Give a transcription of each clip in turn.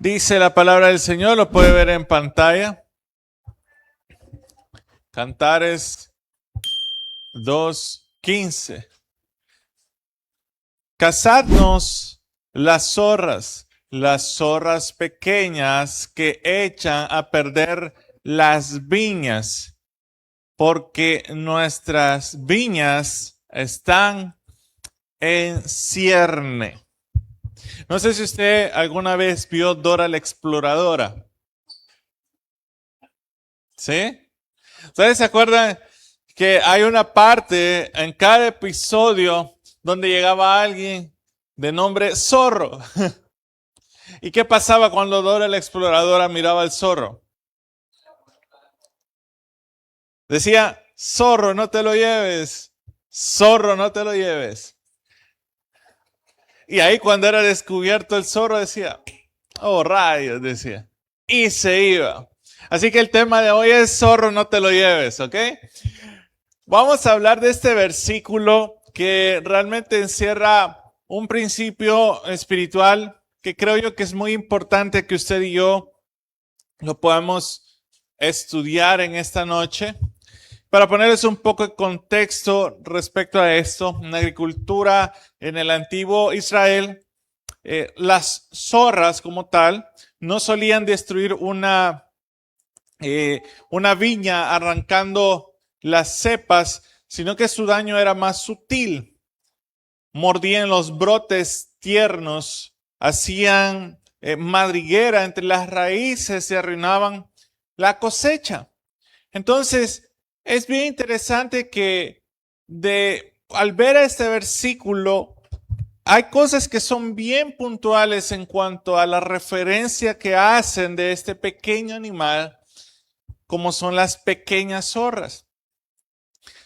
Dice la palabra del Señor, lo puede ver en pantalla. Cantares 2:15. Cazadnos las zorras pequeñas que echan a perder las viñas, porque nuestras viñas están en cierne. No sé si usted alguna vez vio Dora la Exploradora. ¿Sí? ¿Ustedes se acuerdan que hay una parte en cada episodio donde llegaba alguien de nombre Zorro? ¿Y qué pasaba cuando Dora la Exploradora miraba al zorro? Decía, zorro, no te lo lleves. Zorro, no te lo lleves. Y ahí cuando era descubierto el zorro decía, oh rayos, decía. Y se iba. Así que el tema de hoy es zorro, no te lo lleves, ¿ok? Vamos a hablar de este versículo que realmente encierra un principio espiritual que creo yo que es muy importante que usted y yo lo podamos estudiar en esta noche. Para ponerles un poco de contexto respecto a esto, en la agricultura en el antiguo Israel, las zorras como tal no solían destruir una viña arrancando las cepas, sino que su daño era más sutil. Mordían los brotes tiernos, hacían madriguera entre las raíces y arruinaban la cosecha. Entonces, es bien interesante que al ver este versículo, hay cosas que son bien puntuales en cuanto a la referencia que hacen de este pequeño animal, como son las pequeñas zorras.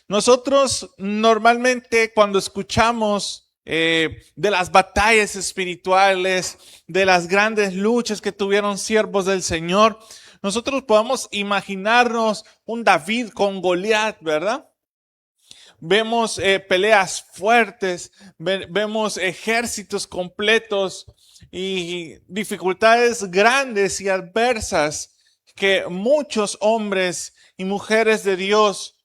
Nosotros normalmente cuando escuchamos de las batallas espirituales, de las grandes luchas que tuvieron siervos del Señor, nosotros podemos imaginarnos un David con Goliat, ¿verdad? Vemos peleas fuertes, vemos ejércitos completos y dificultades grandes y adversas que muchos hombres y mujeres de Dios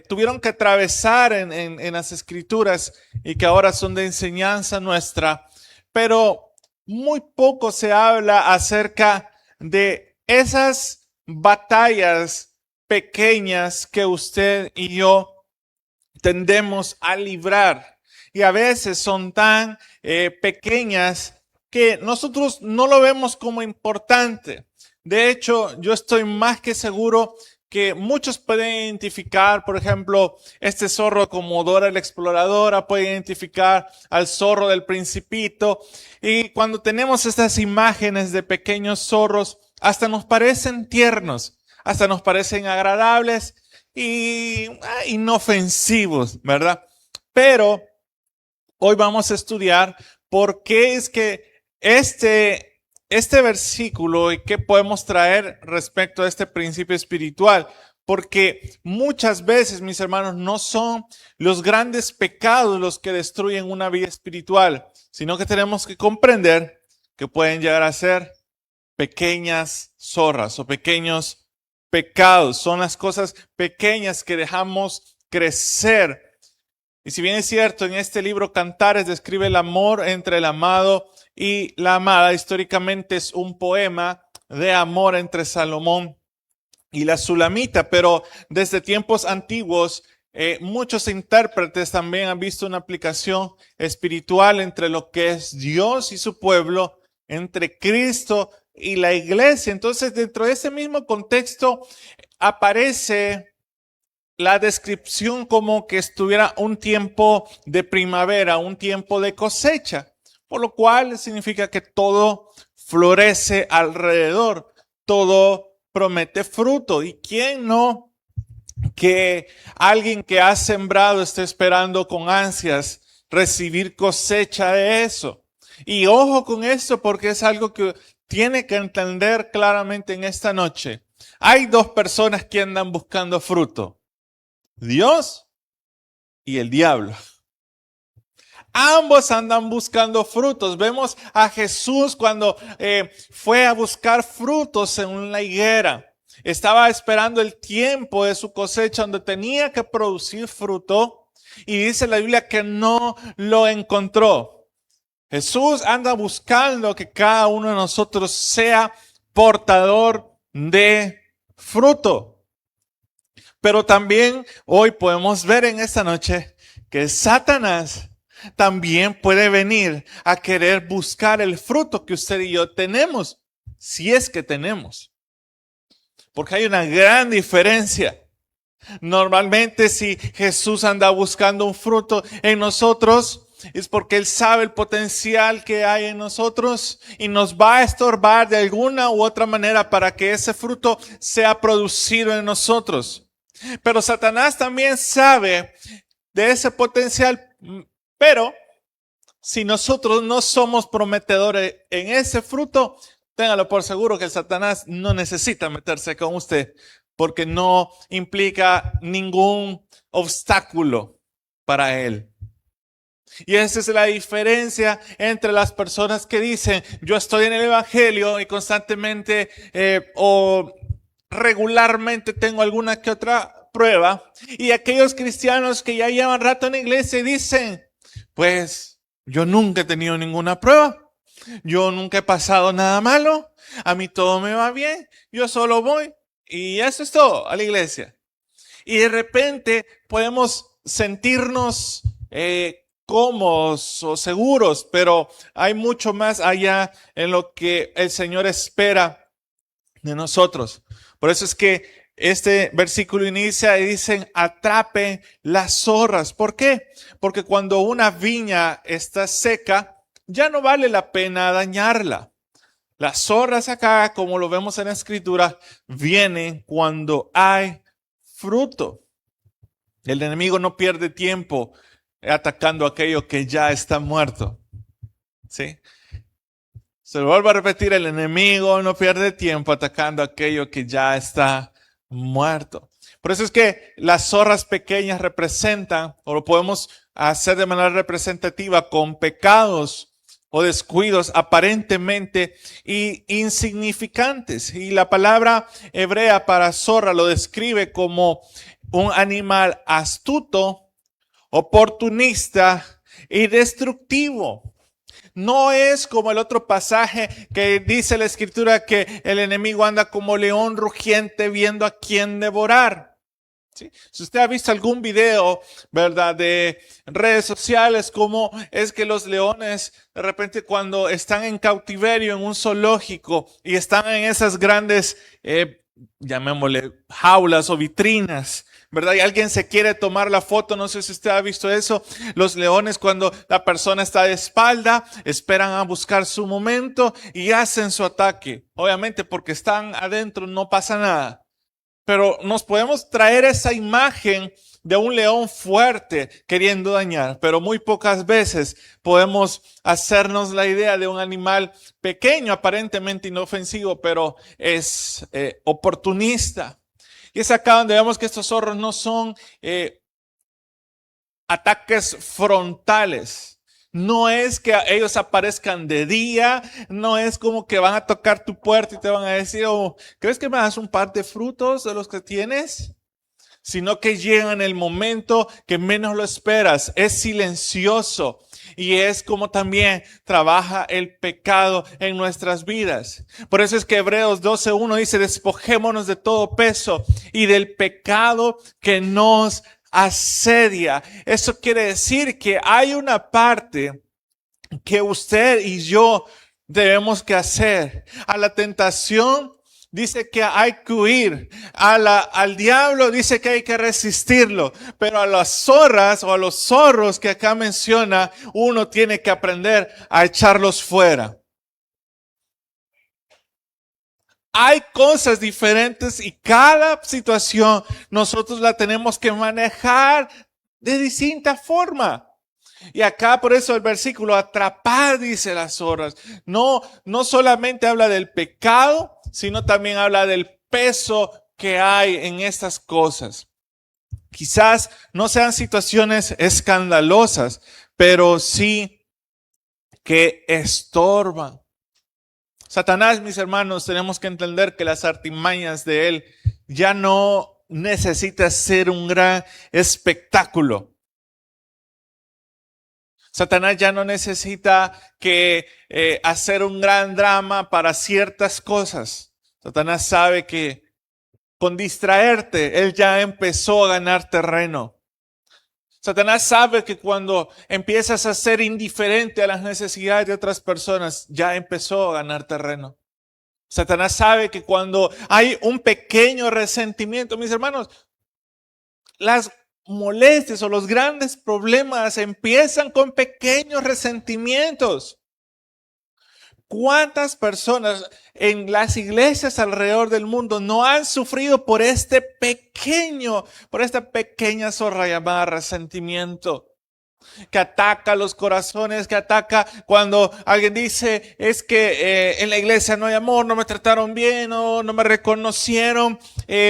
tuvieron que atravesar en las escrituras y que ahora son de enseñanza nuestra. Pero muy poco se habla acerca de esas batallas pequeñas que usted y yo tendemos a librar. Y a veces son tan pequeñas que nosotros no lo vemos como importante. De hecho, yo estoy más que seguro que muchos pueden identificar, por ejemplo, este zorro como Dora la Exploradora, pueden identificar al zorro del Principito. Y cuando tenemos estas imágenes de pequeños zorros, hasta nos parecen tiernos, hasta nos parecen agradables y inofensivos, ¿verdad? Pero hoy vamos a estudiar por qué es que este versículo y qué podemos traer respecto a este principio espiritual. Porque muchas veces, mis hermanos, no son los grandes pecados los que destruyen una vida espiritual, sino que tenemos que comprender que pueden llegar a ser pequeñas zorras o pequeños pecados. Son las cosas pequeñas que dejamos crecer. Y si bien es cierto, en este libro Cantares describe el amor entre el amado y la amada, históricamente es un poema de amor entre Salomón y la Sulamita, pero desde tiempos antiguos muchos intérpretes también han visto una aplicación espiritual entre lo que es Dios y su pueblo, entre Cristo y la iglesia. Entonces, dentro de ese mismo contexto aparece la descripción como que estuviera un tiempo de primavera, un tiempo de cosecha, por lo cual significa que todo florece alrededor, todo promete fruto. ¿Y quién no que alguien que ha sembrado esté esperando con ansias recibir cosecha de eso? Y ojo con esto porque es algo que tiene que entender claramente en esta noche. Hay dos personas que andan buscando fruto. Dios y el diablo. Ambos andan buscando frutos. Vemos a Jesús cuando fue a buscar frutos en la higuera. Estaba esperando el tiempo de su cosecha donde tenía que producir fruto. Y dice la Biblia que no lo encontró. Jesús anda buscando que cada uno de nosotros sea portador de fruto. Pero también hoy podemos ver en esta noche que Satanás también puede venir a querer buscar el fruto que usted y yo tenemos, si es que tenemos. Porque hay una gran diferencia. Normalmente si Jesús anda buscando un fruto en nosotros, es porque Él sabe el potencial que hay en nosotros y nos va a estorbar de alguna u otra manera para que ese fruto sea producido en nosotros. Pero Satanás también sabe de ese potencial, pero si nosotros no somos prometedores en ese fruto, téngalo por seguro que el Satanás no necesita meterse con usted porque no implica ningún obstáculo para él. Y esa es la diferencia entre las personas que dicen, yo estoy en el evangelio y constantemente o regularmente tengo alguna que otra prueba. Y aquellos cristianos que ya llevan rato en la iglesia y dicen, pues yo nunca he tenido ninguna prueba. Yo nunca he pasado nada malo. A mí todo me va bien. Yo solo voy. Y eso es todo a la iglesia. Y de repente podemos sentirnos cómodos o seguros, pero hay mucho más allá en lo que el Señor espera de nosotros. Por eso es que este versículo inicia y dicen, atrapen las zorras. ¿Por qué? Porque cuando una viña está seca, ya no vale la pena dañarla. Las zorras acá, como lo vemos en la escritura, vienen cuando hay fruto. El enemigo no pierde tiempo atacando aquello que ya está muerto. ¿Sí? Se lo vuelvo a repetir, el enemigo no pierde tiempo atacando aquello que ya está muerto. Por eso es que las zorras pequeñas representan, o lo podemos hacer de manera representativa, con pecados o descuidos aparentemente insignificantes. Y la palabra hebrea para zorra lo describe como un animal astuto, oportunista y destructivo. No es como el otro pasaje que dice la escritura que el enemigo anda como león rugiente viendo a quién devorar. ¿Sí? Si usted ha visto algún video, ¿verdad?, de redes sociales, cómo es que los leones de repente cuando están en cautiverio en un zoológico y están en esas grandes, llamémosle jaulas o vitrinas, ¿verdad? Y alguien se quiere tomar la foto, no sé si usted ha visto eso. Los leones cuando la persona está de espalda, esperan a buscar su momento y hacen su ataque. Obviamente porque están adentro no pasa nada. Pero nos podemos traer esa imagen de un león fuerte queriendo dañar, pero muy pocas veces podemos hacernos la idea de un animal pequeño, aparentemente inofensivo, pero es oportunista. Y es acá donde vemos que estos zorros no son ataques frontales. No es que ellos aparezcan de día, no es como que van a tocar tu puerta y te van a decir, oh, ¿crees que me das un par de frutos de los que tienes? Sino que llegan en el momento que menos lo esperas. Es silencioso y es como también trabaja el pecado en nuestras vidas. Por eso es que Hebreos 12:1 dice, despojémonos de todo peso y del pecado que nos asedia. Eso quiere decir que hay una parte que usted y yo debemos que hacer. A la tentación dice que hay que huir. Al diablo dice que hay que resistirlo. Pero a las zorras o a los zorros que acá menciona, uno tiene que aprender a echarlos fuera. Hay cosas diferentes y cada situación nosotros la tenemos que manejar de distinta forma. Y acá por eso el versículo atrapar, dice las zorras. No solamente habla del pecado, sino también habla del peso que hay en estas cosas. Quizás no sean situaciones escandalosas, pero sí que estorban. Satanás, mis hermanos, tenemos que entender que las artimañas de él ya no necesita ser un gran espectáculo. Satanás ya no necesita que hacer un gran drama para ciertas cosas. Satanás sabe que con distraerte, él ya empezó a ganar terreno. Satanás sabe que cuando empiezas a ser indiferente a las necesidades de otras personas, ya empezó a ganar terreno. Satanás sabe que cuando hay un pequeño resentimiento, mis hermanos, las molestias o los grandes problemas empiezan con pequeños resentimientos. ¿Cuántas personas en las iglesias alrededor del mundo no han sufrido por esta pequeña zorra llamada resentimiento? Que ataca los corazones, que ataca cuando alguien dice, es que en la iglesia no hay amor, no me trataron bien, no me reconocieron,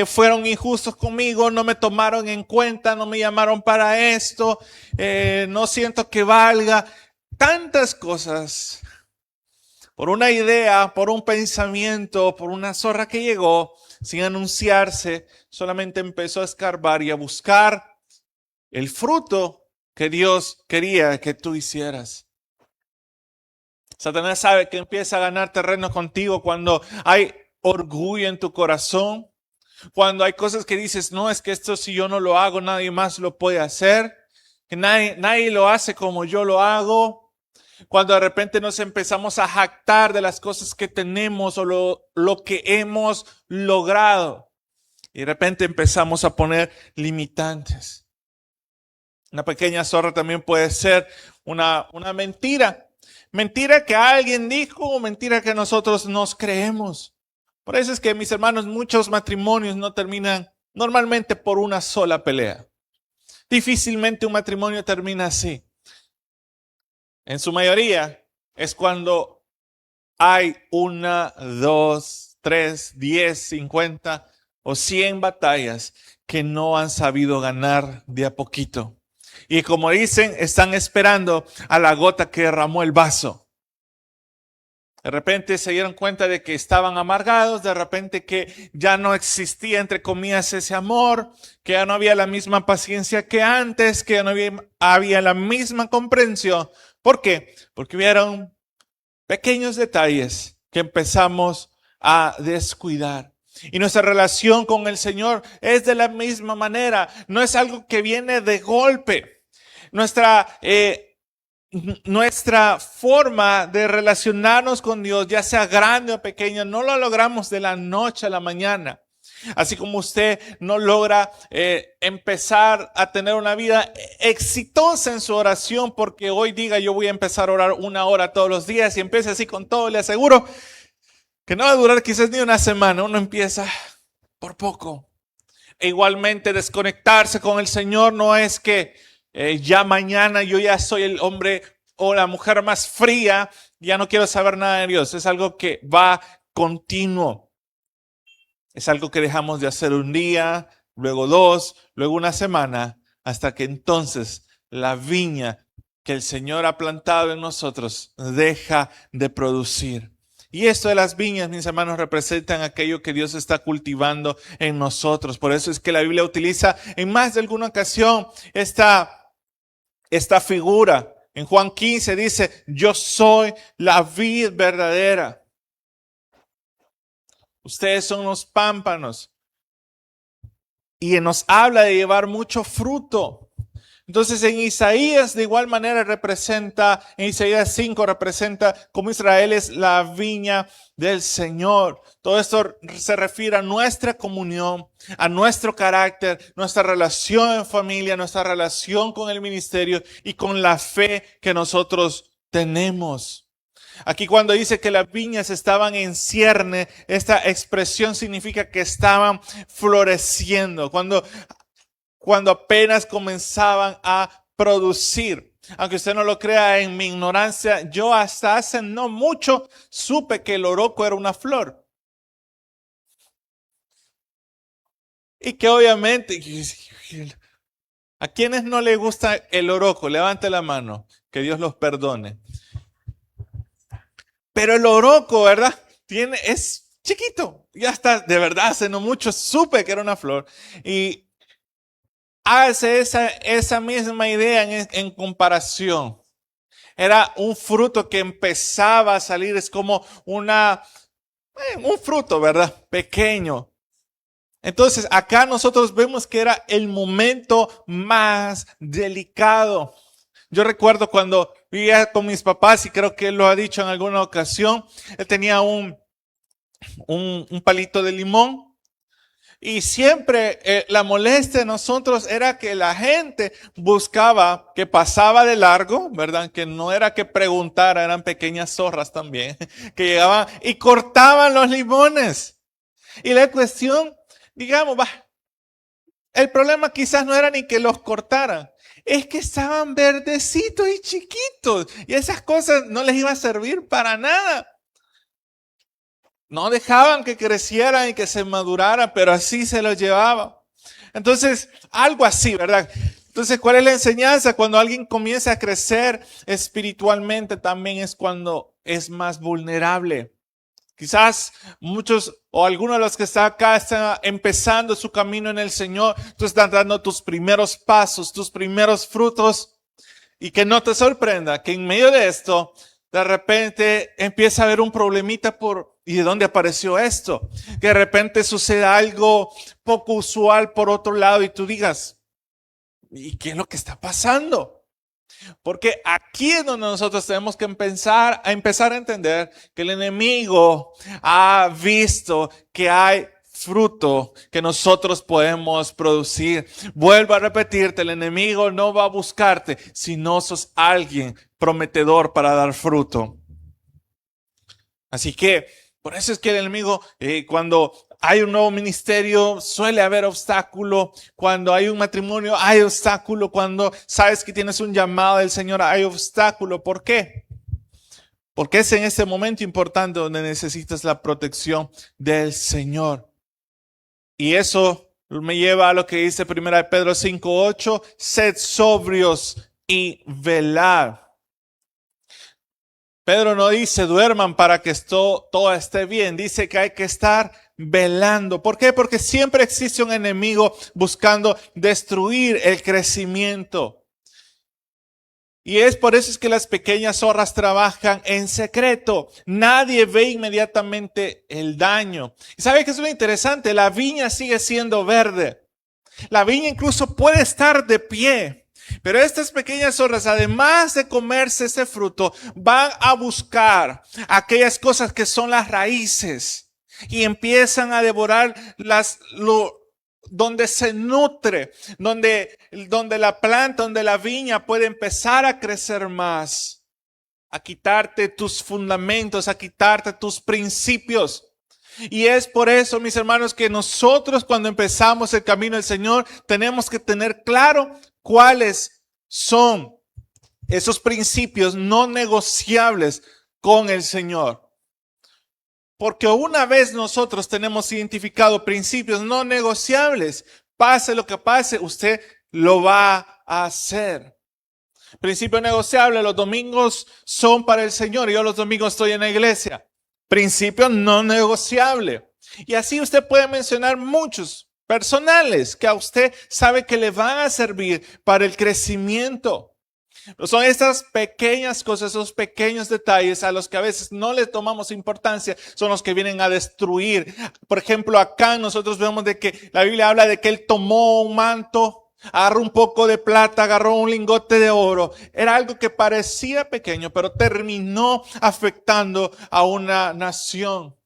fueron injustos conmigo, no me tomaron en cuenta, no me llamaron para esto, no siento que valga. Tantas cosas. Por una idea, por un pensamiento, por una zorra que llegó sin anunciarse, solamente empezó a escarbar y a buscar el fruto que Dios quería que tú hicieras. Satanás sabe que empieza a ganar terreno contigo cuando hay orgullo en tu corazón, cuando hay cosas que dices, no, es que esto si yo no lo hago, nadie más lo puede hacer, que nadie lo hace como yo lo hago. Cuando de repente nos empezamos a jactar de las cosas que tenemos o lo que hemos logrado. Y de repente empezamos a poner limitantes. Una pequeña zorra también puede ser una mentira. Mentira que alguien dijo o mentira que nosotros nos creemos. Por eso es que, mis hermanos, muchos matrimonios no terminan normalmente por una sola pelea. Difícilmente un matrimonio termina así. En su mayoría es cuando hay 1, 2, 3, 10, 50 o 100 batallas que no han sabido ganar de a poquito. Y como dicen, están esperando a la gota que derramó el vaso. De repente se dieron cuenta de que estaban amargados, de repente que ya no existía, entre comillas, ese amor, que ya no había la misma paciencia que antes, que ya no había la misma comprensión. ¿Por qué? Porque hubieron pequeños detalles que empezamos a descuidar. Y nuestra relación con el Señor es de la misma manera. No es algo que viene de golpe. Nuestra forma de relacionarnos con Dios, ya sea grande o pequeña, no lo logramos de la noche a la mañana. Así como usted no logra empezar a tener una vida exitosa en su oración porque hoy diga yo voy a empezar a orar 1 hora todos los días y empiece así con todo, le aseguro que no va a durar quizás ni una semana. Uno empieza por poco. E igualmente desconectarse con el Señor no es que ya mañana yo ya soy el hombre o la mujer más fría, ya no quiero saber nada de Dios. Es algo que va continuo. Es algo que dejamos de hacer un día, luego 2, luego una semana, hasta que entonces la viña que el Señor ha plantado en nosotros deja de producir. Y esto de las viñas, mis hermanos, representan aquello que Dios está cultivando en nosotros. Por eso es que la Biblia utiliza en más de alguna ocasión esta figura. En Juan 15 dice, yo soy la vid verdadera. Ustedes son los pámpanos. Y nos habla de llevar mucho fruto. Entonces en Isaías de igual manera representa, en Isaías 5 representa cómo Israel es la viña del Señor. Todo esto se refiere a nuestra comunión, a nuestro carácter, nuestra relación en familia, nuestra relación con el ministerio y con la fe que nosotros tenemos. Aquí cuando dice que las viñas estaban en cierne, esta expresión significa que estaban floreciendo, cuando apenas comenzaban a producir. Aunque usted no lo crea, en mi ignorancia, yo hasta hace no mucho supe que el oroco era una flor. Y que obviamente ¿A quienes no le gusta el oroco? Levante la mano, que Dios los perdone. Pero el oroco, ¿verdad? Es chiquito. Ya está, de verdad, hace no mucho supe que era una flor. Y hace esa misma idea en comparación. Era un fruto que empezaba a salir, es como un fruto, ¿verdad? Pequeño. Entonces, acá nosotros vemos que era el momento más delicado. Yo recuerdo cuando vivía con mis papás, y creo que él lo ha dicho en alguna ocasión, él tenía un palito de limón. Y siempre la molestia de nosotros era que la gente buscaba, que pasaba de largo, ¿verdad? Que no era que preguntara, eran pequeñas zorras también, que llegaban y cortaban los limones. Y la cuestión, digamos, el problema quizás no era ni que los cortaran, es que estaban verdecitos y chiquitos. Y esas cosas no les iba a servir para nada. No dejaban que crecieran y que se maduraran, pero así se los llevaba. Entonces, algo así, ¿verdad? Entonces, ¿cuál es la enseñanza? Cuando alguien comienza a crecer espiritualmente, también es cuando es más vulnerable. Quizás muchos o algunos de los que están acá están empezando su camino en el Señor. Tú estás dando tus primeros pasos, tus primeros frutos. Y que no te sorprenda que en medio de esto, de repente empieza a haber un problemita ¿y de dónde apareció esto? Que de repente suceda algo poco usual por otro lado y tú digas, ¿y qué es lo que está pasando? Porque aquí es donde nosotros tenemos que empezar a entender que el enemigo ha visto que hay fruto que nosotros podemos producir. Vuelvo a repetirte, el enemigo no va a buscarte si no sos alguien prometedor para dar fruto. Así que, por eso es que el enemigo, cuando hay un nuevo ministerio, suele haber obstáculo. Cuando hay un matrimonio, hay obstáculo. Cuando sabes que tienes un llamado del Señor, hay obstáculo. ¿Por qué? Porque es en ese momento importante donde necesitas la protección del Señor. Y eso me lleva a lo que dice 1 Pedro 5:8, sed sobrios y velad. Pedro no dice duerman para que todo esté bien, dice que hay que estar velando. ¿Por qué? Porque siempre existe un enemigo buscando destruir el crecimiento. Y es por eso es que las pequeñas zorras trabajan en secreto. Nadie ve inmediatamente el daño. ¿Y sabe qué es lo interesante? La viña sigue siendo verde. La viña incluso puede estar de pie. Pero estas pequeñas zorras, además de comerse ese fruto, van a buscar aquellas cosas que son las raíces y empiezan a devorar donde se nutre, donde la planta, donde la viña puede empezar a crecer más, a quitarte tus fundamentos, a quitarte tus principios. Y es por eso, mis hermanos, que nosotros cuando empezamos el camino del Señor tenemos que tener claro cuáles son esos principios no negociables con el Señor. Porque una vez nosotros tenemos identificado principios no negociables, pase lo que pase, usted lo va a hacer. Principio negociable, los domingos son para el Señor. Yo los domingos estoy en la iglesia. Principio no negociable. Y así usted puede mencionar muchos personales que a usted sabe que le van a servir para el crecimiento. Pero son estas pequeñas cosas, esos pequeños detalles a los que a veces no le tomamos importancia, son los que vienen a destruir. Por ejemplo, acá nosotros vemos de que la Biblia habla de que él tomó un manto, agarró un poco de plata, agarró un lingote de oro. Era algo que parecía pequeño, pero terminó afectando a una nación.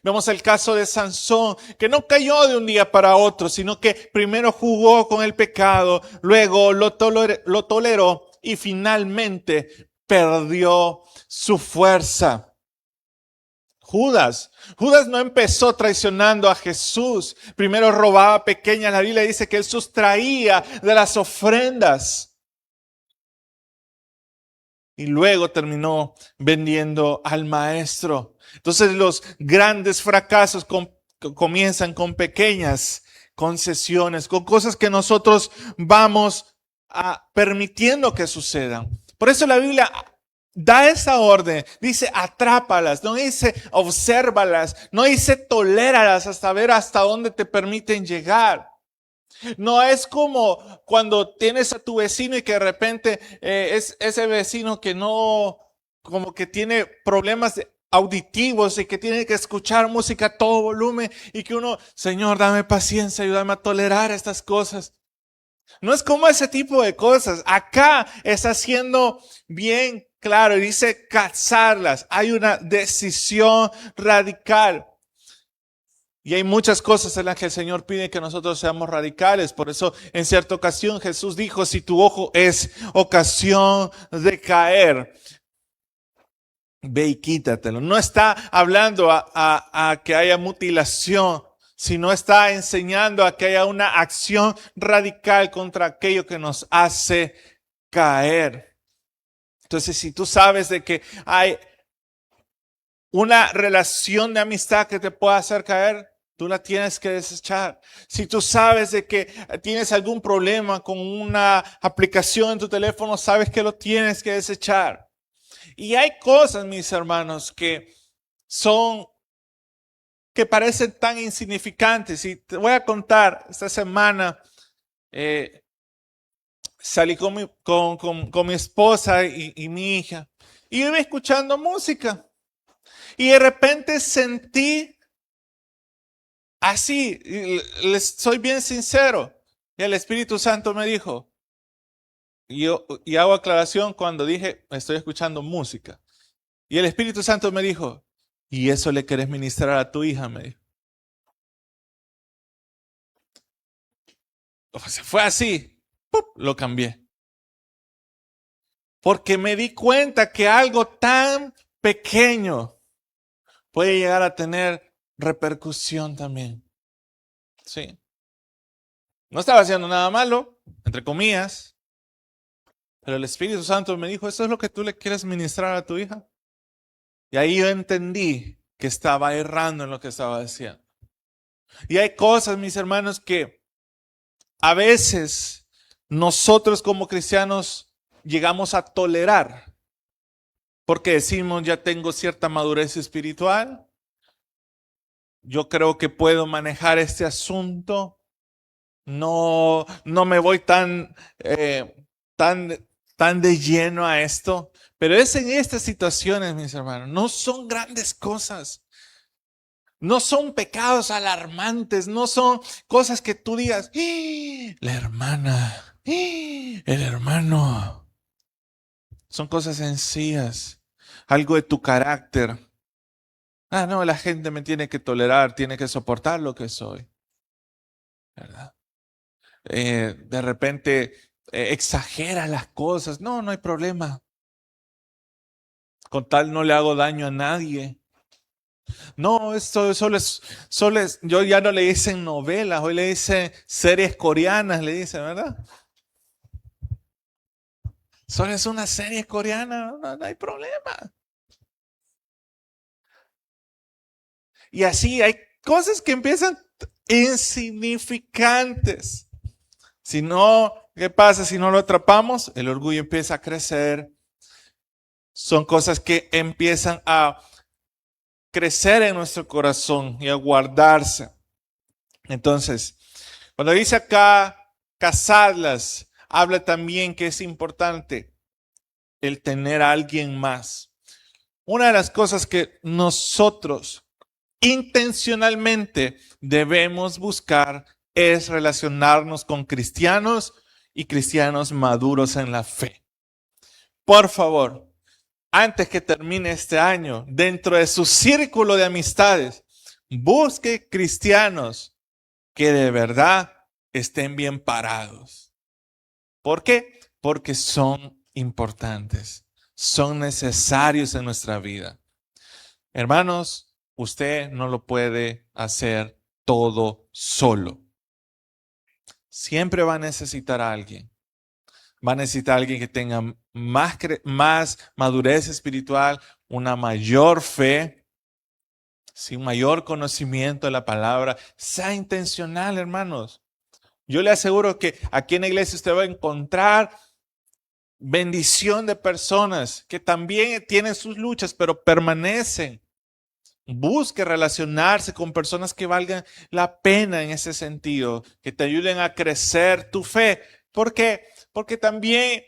Vemos el caso de Sansón, que no cayó de un día para otro, sino que primero jugó con el pecado, luego lo toleró y finalmente perdió su fuerza. Judas no empezó traicionando a Jesús. Primero robaba pequeñas. La Biblia dice que él sustraía de las ofrendas. Y luego terminó vendiendo al maestro. Entonces los grandes fracasos comienzan con pequeñas concesiones, con cosas que nosotros vamos permitiendo que sucedan. Por eso la Biblia da esa orden, dice atrápalas, no dice obsérvalas, no dice toléralas hasta ver hasta dónde te permiten llegar. No es como cuando tienes a tu vecino y que de repente es ese vecino que no, como que tiene problemas auditivos y que tiene que escuchar música a todo volumen y que uno, Señor, dame paciencia, ayúdame a tolerar estas cosas. No es como ese tipo de cosas. Acá está haciendo bien claro y dice cazarlas. Hay una decisión radical. Y hay muchas cosas en las que el Señor pide que nosotros seamos radicales. Por eso en cierta ocasión Jesús dijo, si tu ojo es ocasión de caer, ve y quítatelo. No está hablando a que haya mutilación, sino está enseñando a que haya una acción radical contra aquello que nos hace caer. Entonces, si tú sabes de que hay una relación de amistad que te pueda hacer caer, tú la tienes que desechar. Si tú sabes de que tienes algún problema con una aplicación en tu teléfono, sabes que lo tienes que desechar. Y hay cosas, mis hermanos, que parecen tan insignificantes. Y te voy a contar, esta semana salí con mi esposa y mi hija. Y iba escuchando música. Y de repente sentí así, les soy bien sincero. Y el Espíritu Santo me dijo, y hago aclaración cuando dije, estoy escuchando música. Y el Espíritu Santo me dijo, ¿y eso le querés ministrar a tu hija? Me dijo. Se fue así, ¡pup! Lo cambié. Porque me di cuenta que algo tan pequeño puede llegar a tener repercusión también. Sí. No estaba haciendo nada malo, entre comillas. Pero el Espíritu Santo me dijo, ¿eso es lo que tú le quieres ministrar a tu hija? Y ahí yo entendí que estaba errando en lo que estaba diciendo. Y hay cosas, mis hermanos, que a veces nosotros como cristianos llegamos a tolerar. Porque decimos, ya tengo cierta madurez espiritual. Yo creo que puedo manejar este asunto. No me voy tan de lleno a esto. Pero es en estas situaciones, mis hermanos, no son grandes cosas. No son pecados alarmantes, no son cosas que tú digas, la hermana, el hermano. Son cosas sencillas, algo de tu carácter. No, la gente me tiene que tolerar, tiene que soportar lo que soy. ¿Verdad? De repente exagera las cosas. No hay problema. Con tal no le hago daño a nadie. No, esto solo es, yo ya no le dicen novelas, hoy le dicen series coreanas, le dicen, ¿verdad? Solo es una serie coreana, no hay problema. Y así hay cosas que empiezan insignificantes. Si no, ¿qué pasa si no lo atrapamos? El orgullo empieza a crecer. Son cosas que empiezan a crecer en nuestro corazón y a guardarse. Entonces, cuando dice acá, casarlas, habla también que es importante el tener a alguien más. Una de las cosas que nosotros intencionalmente debemos buscar es relacionarnos con cristianos y cristianos maduros en la fe. Por favor, antes que termine este año, dentro de su círculo de amistades, busque cristianos que de verdad estén bien parados. ¿Por qué? Porque son importantes, son necesarios en nuestra vida. Hermanos, usted no lo puede hacer todo solo. Siempre va a necesitar a alguien. Va a necesitar a alguien que tenga más madurez espiritual, una mayor fe. sin mayor conocimiento de la palabra. Sea intencional, hermanos. Yo le aseguro que aquí en la iglesia usted va a encontrar bendición de personas que también tienen sus luchas, pero permanecen. Busque relacionarse con personas que valgan la pena en ese sentido, que te ayuden a crecer tu fe. ¿Por qué? Porque también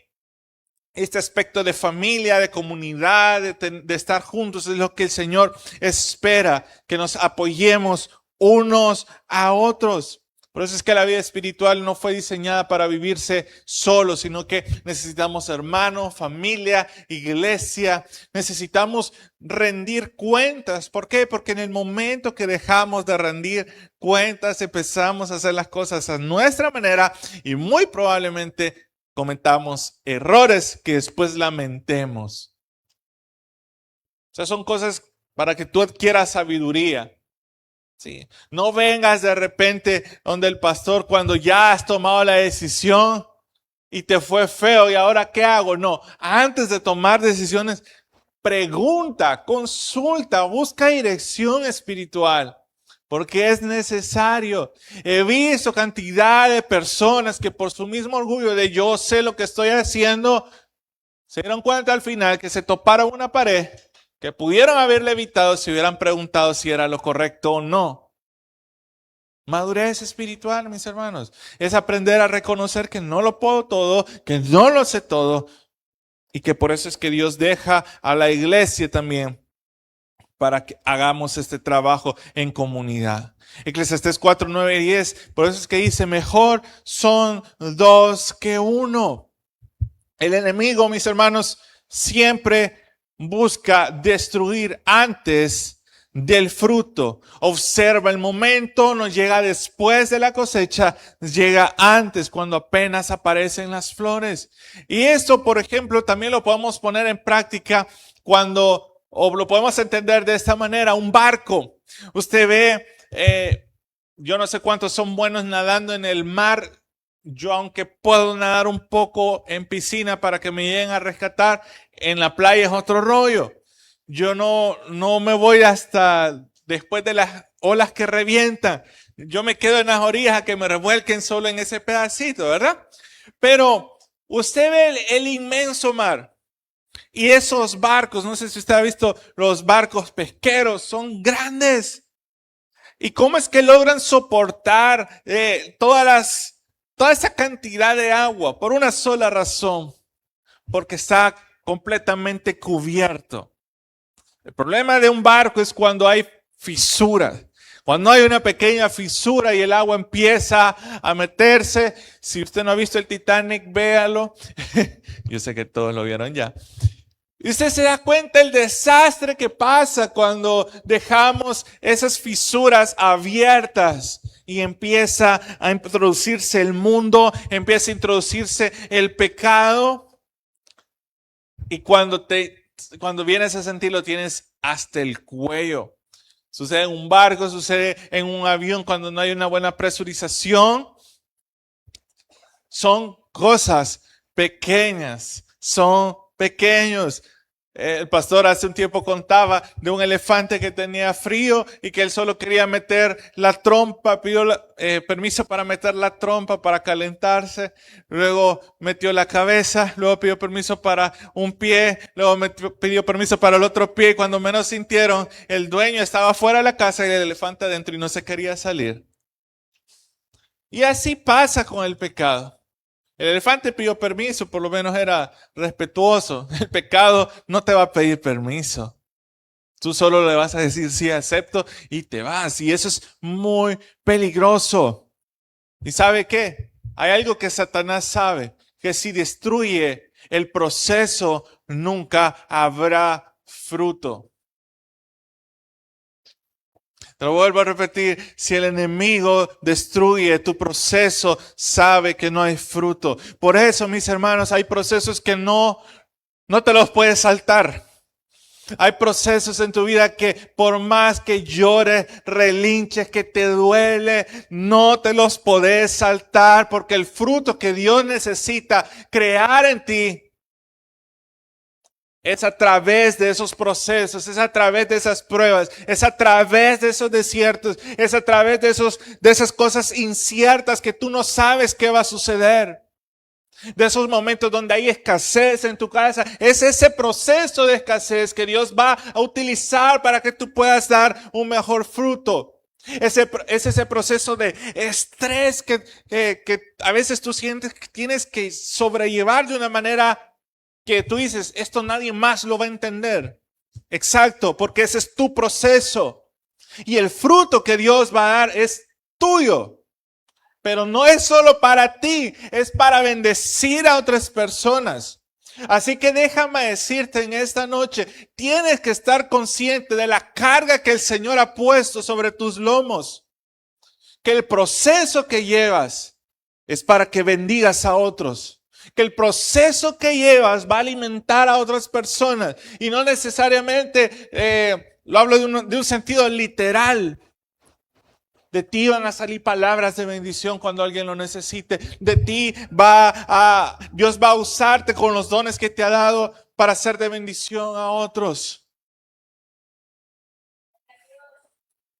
este aspecto de familia, de comunidad, de estar juntos es lo que el Señor espera, que nos apoyemos unos a otros. Por eso es que la vida espiritual no fue diseñada para vivirse solo, sino que necesitamos hermanos, familia, iglesia. Necesitamos rendir cuentas. ¿Por qué? Porque en el momento que dejamos de rendir cuentas, empezamos a hacer las cosas a nuestra manera y muy probablemente cometamos errores que después lamentemos. O sea, son cosas para que tú adquieras sabiduría. Sí. No vengas de repente donde el pastor cuando ya has tomado la decisión y te fue feo y ahora ¿qué hago? No, antes de tomar decisiones, pregunta, consulta, busca dirección espiritual. Porque es necesario. He visto cantidad de personas que por su mismo orgullo de yo sé lo que estoy haciendo, se dieron cuenta al final que se toparon una pared que pudieron haberle evitado si hubieran preguntado si era lo correcto o no. Madurez espiritual, mis hermanos, es aprender a reconocer que no lo puedo todo, que no lo sé todo y que por eso es que Dios deja a la iglesia también para que hagamos este trabajo en comunidad. Eclesiastés 4, 9 y 10, por eso es que dice, mejor son dos que uno. El enemigo, mis hermanos, siempre busca destruir antes del fruto. Observa el momento, no llega después de la cosecha, llega antes, cuando apenas aparecen las flores. Y esto, por ejemplo, también lo podemos poner en práctica o lo podemos entender de esta manera, un barco. Usted ve, yo no sé cuántos son buenos nadando en el mar. Yo, aunque puedo nadar un poco en piscina para que me lleguen a rescatar, en la playa es otro rollo. Yo no me voy hasta después de las olas que revientan. Yo me quedo en las orillas a que me revuelquen solo en ese pedacito, ¿verdad? Pero usted ve el inmenso mar. Y esos barcos, no sé si usted ha visto los barcos pesqueros, son grandes. ¿Y cómo es que logran soportar toda esa cantidad de agua? Por una sola razón, porque está completamente cubierto. El problema de un barco es cuando hay fisuras. Cuando hay una pequeña fisura y el agua empieza a meterse. Si usted no ha visto el Titanic, véalo. Yo sé que todos lo vieron ya. Y usted se da cuenta el desastre que pasa cuando dejamos esas fisuras abiertas y empieza a introducirse el mundo, empieza a introducirse el pecado. Y cuando vienes a sentirlo, tienes hasta el cuello. Sucede en un barco, sucede en un avión cuando no hay una buena presurización. Son cosas pequeñas, son pequeños. El pastor hace un tiempo contaba de un elefante que tenía frío y que él solo quería meter la trompa, pidió permiso para meter la trompa para calentarse, luego metió la cabeza, luego pidió permiso para un pie, luego pidió permiso para el otro pie y cuando menos sintieron, el dueño estaba fuera de la casa y el elefante adentro y no se quería salir. Y así pasa con el pecado. El elefante pidió permiso, por lo menos era respetuoso. El pecado no te va a pedir permiso. Tú solo le vas a decir sí, acepto y te vas. Y eso es muy peligroso. ¿Y sabe qué? Hay algo que Satanás sabe, que si destruye el proceso, nunca habrá fruto. Te lo vuelvo a repetir, si el enemigo destruye tu proceso, sabe que no hay fruto. Por eso, mis hermanos, hay procesos que no te los puedes saltar. Hay procesos en tu vida que por más que llores, relinches, que te duele, no te los podés saltar porque el fruto que Dios necesita crear en ti Es a través de esos procesos, es a través de esas pruebas, es a través de esos desiertos, es a través de esas cosas inciertas que tú no sabes qué va a suceder. De esos momentos donde hay escasez en tu casa, es ese proceso de escasez que Dios va a utilizar para que tú puedas dar un mejor fruto. Es ese proceso de estrés que a veces tú sientes que tienes que sobrellevar de una manera que tú dices, esto nadie más lo va a entender. Exacto, porque ese es tu proceso. Y el fruto que Dios va a dar es tuyo. Pero no es solo para ti, es para bendecir a otras personas. Así que déjame decirte en esta noche, tienes que estar consciente de la carga que el Señor ha puesto sobre tus lomos. Que el proceso que llevas es para que bendigas a otros. Que el proceso que llevas va a alimentar a otras personas. Y no necesariamente, lo hablo de un sentido literal. De ti van a salir palabras de bendición cuando alguien lo necesite. De ti Dios va a usarte con los dones que te ha dado para ser de bendición a otros.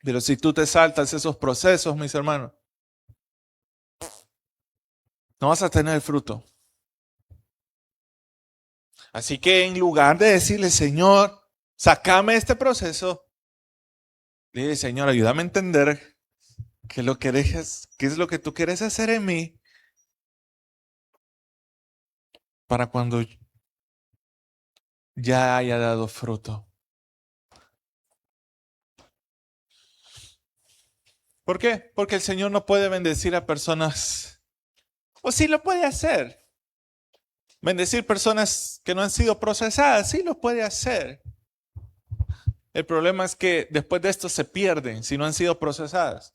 Pero si tú te saltas esos procesos, mis hermanos, no vas a tener fruto. Así que en lugar de decirle, Señor, sácame este proceso, dile, Señor, ayúdame a entender qué es lo que tú quieres hacer en mí para cuando ya haya dado fruto. ¿Por qué? Porque el Señor no puede bendecir a personas, o sí lo puede hacer. Bendecir personas que no han sido procesadas, sí lo puede hacer. El problema es que después de esto se pierden si no han sido procesadas.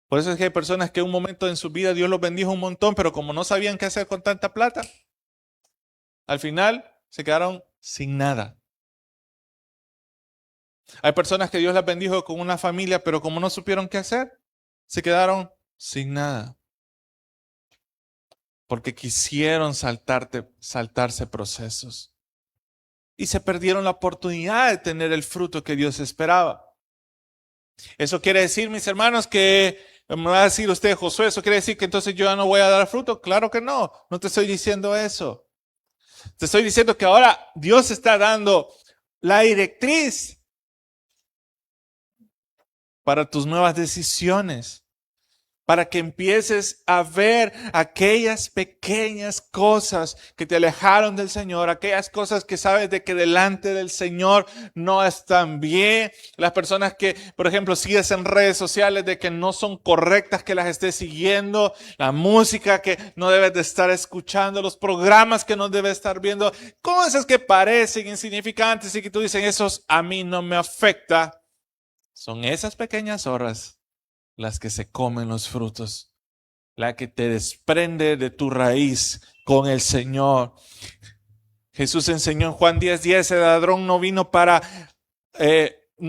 Por eso es que hay personas que en un momento en su vida Dios los bendijo un montón, pero como no sabían qué hacer con tanta plata, al final se quedaron sin nada. Hay personas que Dios las bendijo con una familia, pero como no supieron qué hacer, se quedaron sin nada. Porque quisieron saltarse procesos. Y se perdieron la oportunidad de tener el fruto que Dios esperaba. Eso quiere decir, mis hermanos, que me va a decir usted, Josué, ¿eso quiere decir que entonces yo ya no voy a dar fruto? Claro que no, no te estoy diciendo eso. Te estoy diciendo que ahora Dios está dando la directriz para tus nuevas decisiones. Para que empieces a ver aquellas pequeñas cosas que te alejaron del Señor, aquellas cosas que sabes de que delante del Señor no están bien. Las personas que, por ejemplo, sigues en redes sociales de que no son correctas que las estés siguiendo, la música que no debes de estar escuchando, los programas que no debes estar viendo, cosas que parecen insignificantes y que tú dices, esos a mí no me afecta. Son esas pequeñas horas las que se comen los frutos, la que te desprende de tu raíz con el Señor. Jesús enseñó en Juan 10:10, el ladrón no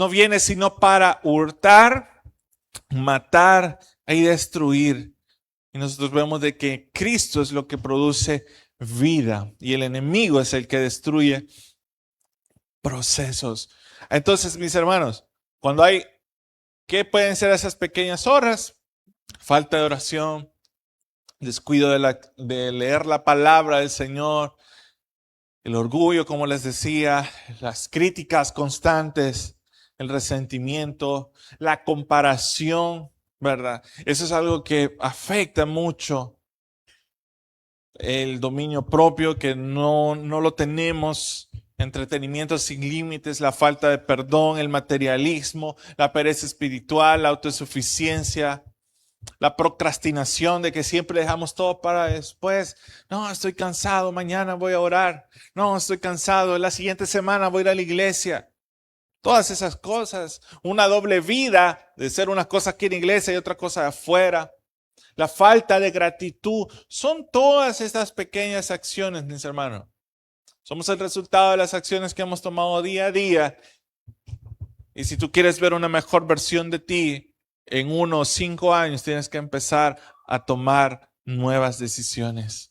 viene sino para hurtar, matar y destruir. Y nosotros vemos de que Cristo es lo que produce vida y el enemigo es el que destruye procesos. Entonces, mis hermanos, ¿qué pueden ser esas pequeñas horas? Falta de oración, descuido de leer la palabra del Señor, el orgullo, como les decía, las críticas constantes, el resentimiento, la comparación, ¿verdad? Eso es algo que afecta mucho el dominio propio, que no lo tenemos. Entretenimiento sin límites, la falta de perdón, el materialismo, la pereza espiritual, la autosuficiencia, la procrastinación de que siempre dejamos todo para después. No, estoy cansado, mañana voy a orar. No, estoy cansado, la siguiente semana voy a ir a la iglesia. Todas esas cosas, una doble vida de ser una cosa aquí en la iglesia y otra cosa afuera. La falta de gratitud, son todas estas pequeñas acciones, mis hermanos. Somos el resultado de las acciones que hemos tomado día a día. Y si tú quieres ver una mejor versión de ti, en 1 o 5 años tienes que empezar a tomar nuevas decisiones.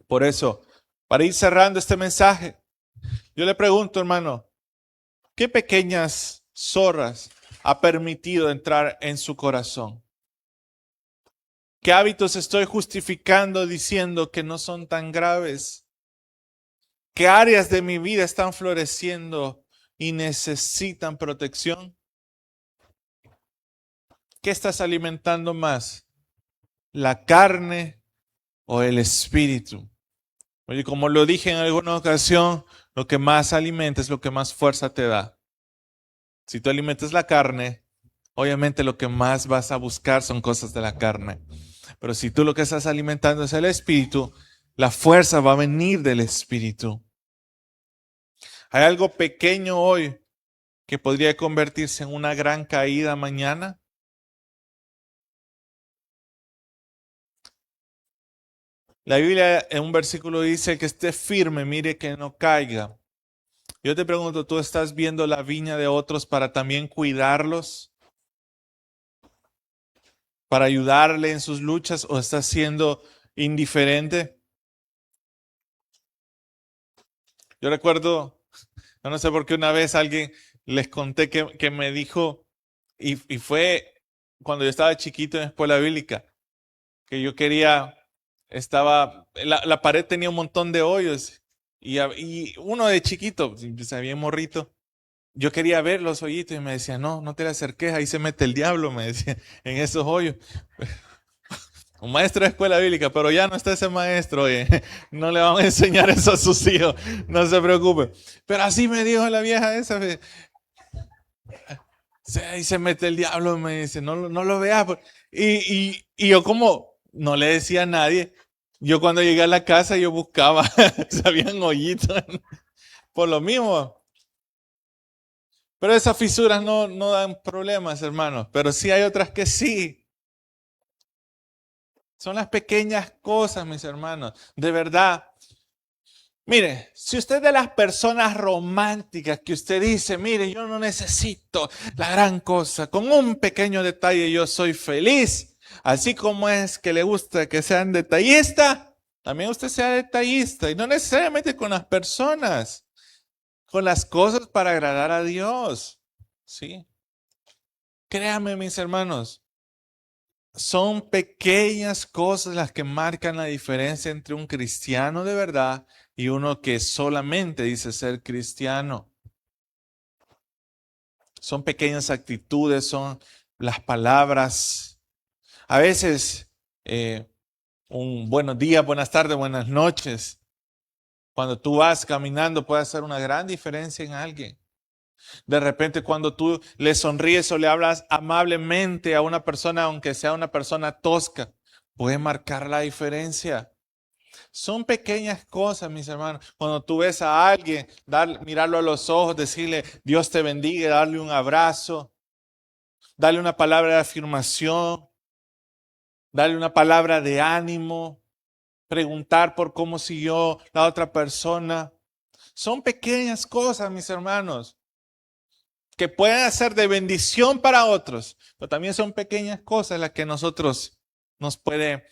Por eso, Para ir cerrando este mensaje, yo le pregunto, hermano, ¿qué pequeñas zorras ha permitido entrar en su corazón? ¿Qué hábitos estoy justificando diciendo que no son tan graves? ¿Qué áreas de mi vida están floreciendo y necesitan protección? ¿Qué estás alimentando más? ¿La carne o el espíritu? Oye, como lo dije en alguna ocasión, lo que más alimenta es lo que más fuerza te da. Si tú alimentas la carne, obviamente lo que más vas a buscar son cosas de la carne. Pero si tú lo que estás alimentando es el espíritu, la fuerza va a venir del espíritu. ¿Hay algo pequeño hoy que podría convertirse en una gran caída mañana? La Biblia en un versículo dice que esté firme, mire que no caiga. Yo te pregunto, ¿tú estás viendo la viña de otros para también cuidarlos? ¿Para ayudarle en sus luchas o estás siendo indiferente? Yo recuerdo, no sé por qué una vez alguien les conté que me dijo, y fue cuando yo estaba chiquito en escuela bíblica, que yo quería, la pared tenía un montón de hoyos y uno de chiquito, se había morrito, yo quería ver los hoyitos y me decía, no, no te le acerques, ahí se mete el diablo, me decía, en esos hoyos. Un maestro de escuela bíblica, pero ya no está ese maestro, oye, no le van a enseñar eso a sus hijos, no se preocupe. Pero así me dijo la vieja esa, ahí se mete el diablo, me dice, no, no lo veas. Y yo como no le decía a nadie, yo cuando llegué a la casa yo buscaba, sabían hoyitos, por lo mismo. Pero esas fisuras no dan problemas, hermanos, pero sí hay otras que sí. Son las pequeñas cosas, mis hermanos. De verdad. Mire, si usted es de las personas románticas que usted dice, mire, yo no necesito la gran cosa, con un pequeño detalle yo soy feliz, así como es que le gusta que sean detallistas, también usted sea detallista y no necesariamente con las personas, con las cosas para agradar a Dios. ¿Sí? Créame, mis hermanos, son pequeñas cosas las que marcan la diferencia entre un cristiano de verdad y uno que solamente dice ser cristiano. Son pequeñas actitudes, son las palabras. A veces un buenos días, buenas tardes, buenas noches. Cuando tú vas caminando puede hacer una gran diferencia en alguien. De repente cuando tú le sonríes o le hablas amablemente a una persona, aunque sea una persona tosca, puede marcar la diferencia. Son pequeñas cosas, mis hermanos. Cuando tú ves a alguien, mirarlo a los ojos, decirle Dios te bendiga, darle un abrazo, darle una palabra de afirmación, darle una palabra de ánimo, preguntar por cómo siguió la otra persona. Son pequeñas cosas, mis hermanos, que pueden ser de bendición para otros, pero también son pequeñas cosas las que nos puede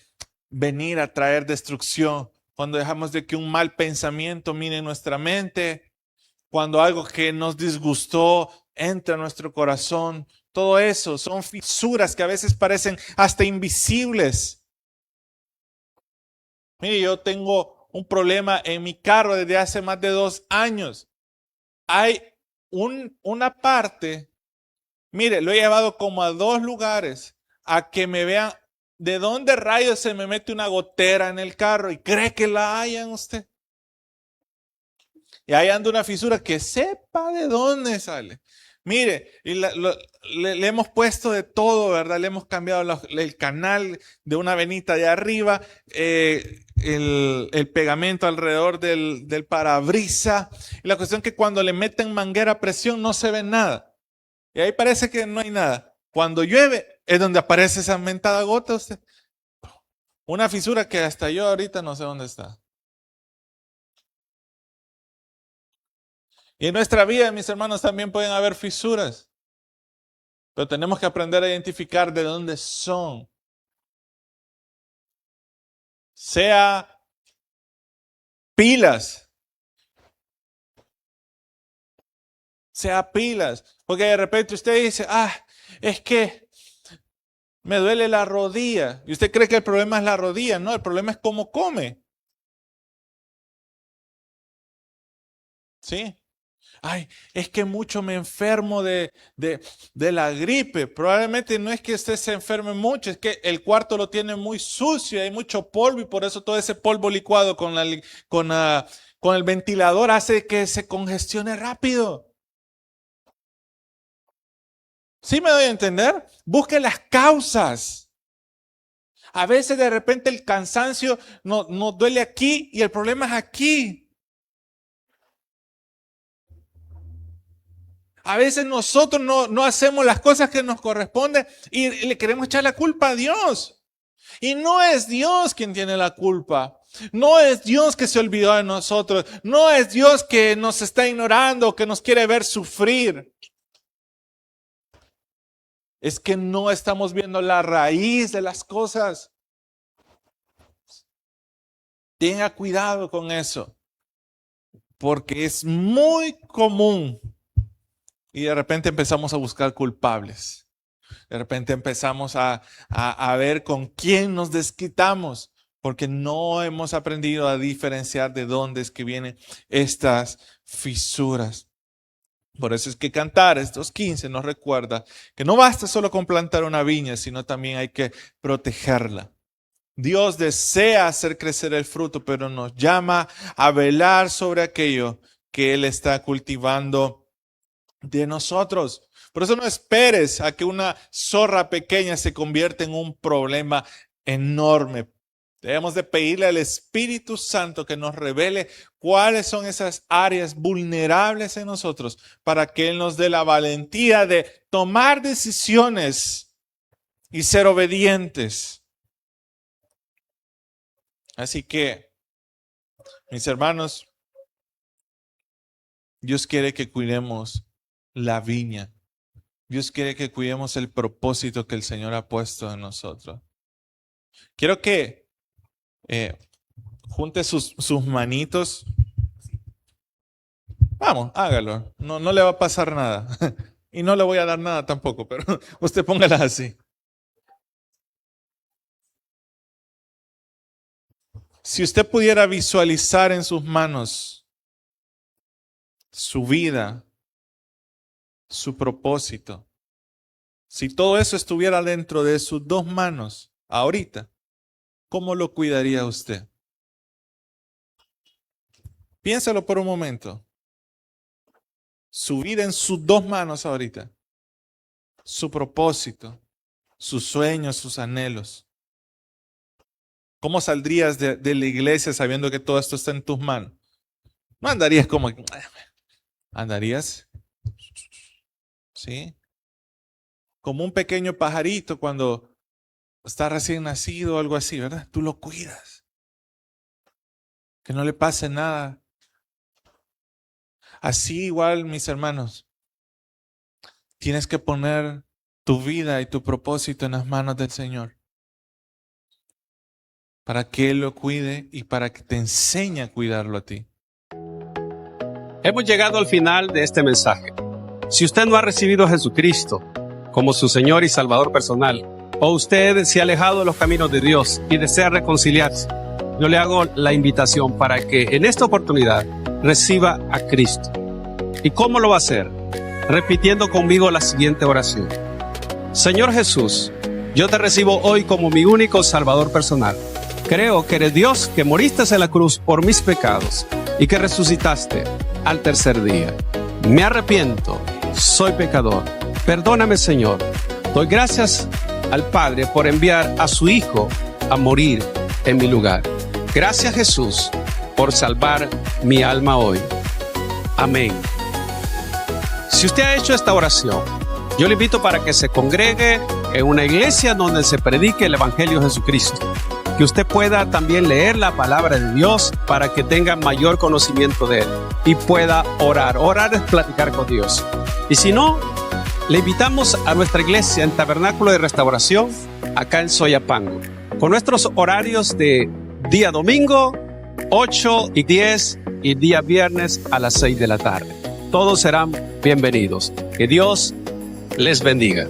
venir a traer destrucción. Cuando dejamos de que un mal pensamiento mire nuestra mente, cuando algo que nos disgustó entra a nuestro corazón, todo eso son fisuras que a veces parecen hasta invisibles. Mire, yo tengo un problema en mi carro desde hace más de 2 años. Hay una parte, mire, lo he llevado como a 2 lugares a que me vean de dónde rayos se me mete una gotera en el carro y cree que la hayan usted. Y ahí anda una fisura que sepa de dónde sale. Mire, y le hemos puesto de todo, ¿verdad? Le hemos cambiado el canal de una venita de arriba, el pegamento alrededor del parabrisa. Y la cuestión es que cuando le meten manguera a presión no se ve nada. Y ahí parece que no hay nada. Cuando llueve es donde aparece esa mentada gota usted. Una fisura que hasta yo ahorita no sé dónde está. Y en nuestra vida, mis hermanos, también pueden haber fisuras. Pero tenemos que aprender a identificar de dónde son. Sea pilas. Sea pilas. Porque de repente usted dice, es que me duele la rodilla. Y usted cree que el problema es la rodilla. No, el problema es cómo come. ¿Sí? Es que mucho me enfermo de la gripe. Probablemente no es que usted se enferme mucho, es que el cuarto lo tiene muy sucio, hay mucho polvo y por eso todo ese polvo licuado con el ventilador hace que se congestione rápido. ¿Sí me doy a entender? Busque las causas. A veces de repente el cansancio no duele aquí y el problema es aquí. A veces nosotros no hacemos las cosas que nos corresponden y le queremos echar la culpa a Dios. Y no es Dios quien tiene la culpa. No es Dios que se olvidó de nosotros. No es Dios que nos está ignorando, que nos quiere ver sufrir. Es que no estamos viendo la raíz de las cosas. Tenga cuidado con eso. Porque es muy común. Y de repente empezamos a buscar culpables. De repente empezamos a ver con quién nos desquitamos. Porque no hemos aprendido a diferenciar de dónde es que vienen estas fisuras. Por eso es que cantar estos 15 nos recuerda que no basta solo con plantar una viña, sino también hay que protegerla. Dios desea hacer crecer el fruto, pero nos llama a velar sobre aquello que Él está cultivando de nosotros. Por eso no esperes a que una zorra pequeña se convierta en un problema enorme. Debemos de pedirle al Espíritu Santo que nos revele cuáles son esas áreas vulnerables en nosotros para que Él nos dé la valentía de tomar decisiones y ser obedientes. Así que, mis hermanos, Dios quiere que cuidemos la viña. Dios quiere que cuidemos el propósito que el Señor ha puesto en nosotros. Quiero que junte sus manitos. Vamos, hágalo. No le va a pasar nada. Y no le voy a dar nada tampoco, pero usted póngalas así. Si usted pudiera visualizar en sus manos su vida, su propósito, si todo eso estuviera dentro de sus dos manos ahorita, ¿cómo lo cuidaría usted? Piénsalo por un momento. Su vida en sus dos manos ahorita. Su propósito, sus sueños, sus anhelos. ¿Cómo saldrías de la iglesia sabiendo que todo esto está en tus manos? No andarías como... Andarías, ¿sí? Como un pequeño pajarito cuando está recién nacido o algo así, ¿verdad? Tú lo cuidas. Que no le pase nada. Así igual, mis hermanos, tienes que poner tu vida y tu propósito en las manos del Señor. Para que Él lo cuide y para que te enseñe a cuidarlo a ti. Hemos llegado al final de este mensaje. Si usted no ha recibido a Jesucristo como su Señor y Salvador personal, o usted se ha alejado de los caminos de Dios y desea reconciliarse, yo le hago la invitación para que en esta oportunidad reciba a Cristo. ¿Y cómo lo va a hacer? Repitiendo conmigo la siguiente oración. Señor Jesús, yo te recibo hoy como mi único Salvador personal. Creo que eres Dios, que moriste en la cruz por mis pecados y que resucitaste al tercer día. Me arrepiento, soy pecador. Perdóname, Señor. Doy gracias al Padre por enviar a su Hijo a morir en mi lugar. Gracias, Jesús, por salvar mi alma hoy. Amén. Si usted ha hecho esta oración, yo le invito para que se congregue en una iglesia donde se predique el Evangelio de Jesucristo. Que usted pueda también leer la palabra de Dios para que tenga mayor conocimiento de Él y pueda orar. Orar es platicar con Dios. Y si no, le invitamos a nuestra iglesia en Tabernáculo de Restauración, acá en Soyapango, con nuestros horarios de día domingo 8 y 10 y día viernes a las 6 de la tarde. Todos serán bienvenidos. Que Dios les bendiga.